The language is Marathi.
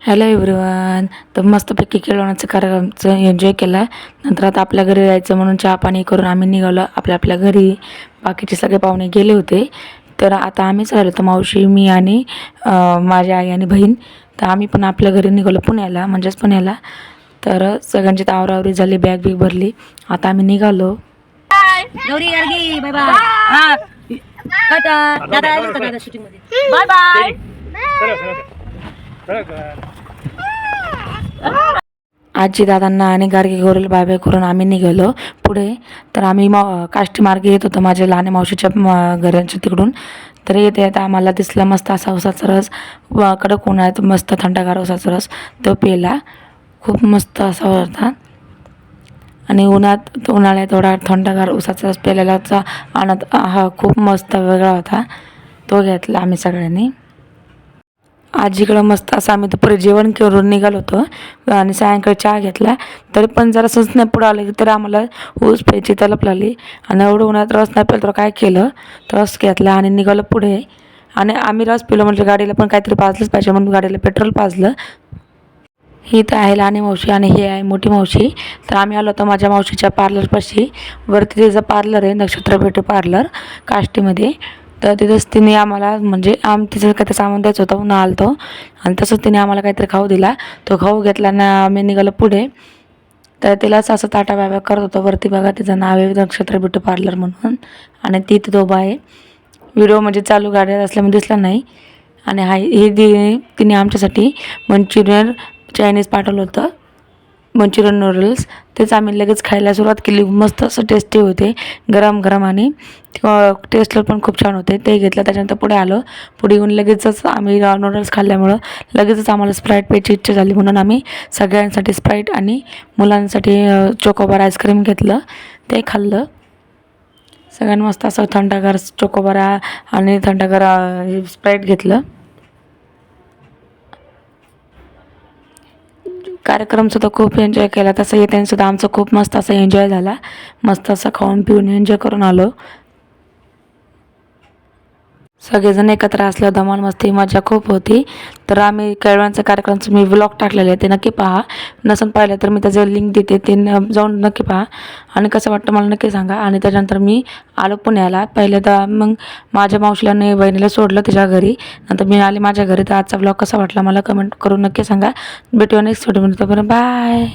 Hello everyone. तर मस्तपैकी खेळवण्याचं कार्यक्रमचं एन्जॉय केला. नंतर आता आपल्या घरी जायचं म्हणून चहा पाणी करून आम्ही निघालो आपल्या घरी. बाकीचे सगळे पाहुणे गेले होते. तर आता आम्हीच राहिलो तर मावशी, मी आणि माझी आई आणि बहीण. तर आम्ही पण आपल्या घरी निघालो पुण्याला, म्हणजेच पुण्याला. तर सगळ्यांची आवरावरी झाली, बॅग बिग भरली. आता आम्ही निघालो. गौरी गाडगी बाय बाय. हा टाटा. दादा आले होते दादा शूटिंग मध्ये. Bye bye. आजी दादांना आणि गार्गी गौरीला बाय बाय करून आम्ही निघालो पुढे. तर आम्ही काष्टी मार्गे येत होतो माझ्या लहान मावशीच्या घराच्या तिकडून. तर येते आता आम्हाला दिसला मस्त असा उसाचा रस, कडक उन्हाळ्यात मस्त थंडगार उसाचा रस. तो प्यायला खूप मस्त असा होता. आणि उन्हाळ्यात थोडा थंडगार उसाचा रस प्यायलाचा आनंद हा खूप मस्त वेगळा होता. तो घेतला आम्ही सगळ्यांनी. आजीकडं मस्त असं आम्ही दुपारी जेवण करून निघालो होतो आणि सायंकाळी चहा घेतला. तरी पण जरा संच नाही पुढं आलं की तर आम्हाला ऊस प्यायची तलप लागली. आणि एवढं उन्हात रस नाही प्यायला तर काय केलं, तर रस घेतला आणि निघालो पुढे. आणि आम्ही रस पिलो म्हणजे गाडीला पण काहीतरी पाजलंच पाहिजे म्हणून गाडीला पेट्रोल पाजलं. ही तर आहे लहानी मावशी आणि ही आहे मोठी मावशी. तर आम्ही आलो होतो माझ्या मावशीच्या पार्लरपाशी. वरती तिचं पार्लर आहे, नक्षत्र ब्युटी पार्लर काष्टीमध्ये. तर तिथंच तिने आम्हाला म्हणजे तिचं काहीतरी सामान द्यायचं होतं म्हणून आलो होतो. आणि तसंच तिने आम्हाला काहीतरी खाऊ दिला. तो खाऊ घेतला ना आम्ही निघालो पुढे. तर तिलाच असं ताटा बाबा करत होतं. वरती बघा तिचं नाव आहे नक्षत्र ब्युटी पार्लर म्हणून. आणि ती तिथं उभा आहे. व्हिडिओ म्हणजे चालू गाड्या असल्यामुळे दिसला नाही. आणि तिने आमच्यासाठी मंचुरियन चायनीज पाठवलं होतं, मंचुरियन नूडल्स. तेच आम्ही लगेच खायला सुरुवात केली. मस्त असं टेस्टी होते, गरम गरम आणि टेस्टला पण खूप छान होते. ते घेतलं. त्याच्यानंतर पुढे आलो. पुढे येऊन लगेचच आम्ही नूडल्स खाल्ल्यामुळं लगेचच आम्हाला स्प्राईट प्यायची इच्छा झाली. म्हणून आम्ही सगळ्यांसाठी स्प्राईट आणि मुलांसाठी चोकोबार आईस्क्रीम घेतलं, ते खाल्लं. सगळ्यांनी मस्त असं थंडगार चोकोबारा आणि थंडगार स्प्राईट घेतलं. कार्यक्रमसुद्धा खूप एन्जॉय केला. तसं येत्यानेसुद्धा आमचं खूप मस्त असं एन्जॉय झाला. मस्त असं खाऊन पिऊन एन्जॉय करून आलो. सगळेजण एकत्र असल्यावर धमाल मस्ती मजा खूप होती. तर आम्ही केळवणचा कार्यक्रमचं मी व्लॉग टाकलेले आहे, ते नक्की पहा. नसून पाहिलं तर मी त्याचं लिंक देते, ते जाऊन नक्की पहा. आणि कसं वाटतं मला नक्की सांगा. आणि त्याच्यानंतर मी आलो पुण्याला. पहिले तर मग माझ्या मावशीला आणि बहिणीला सोडलं तिच्या घरी. नंतर मी आले माझ्या घरी. तर आजचा व्लॉग कसा वाटला मला कमेंट करून नक्की सांगा. भेटूया नेक्स्ट व्हिडिओमध्ये. तोपर्यंत बाय.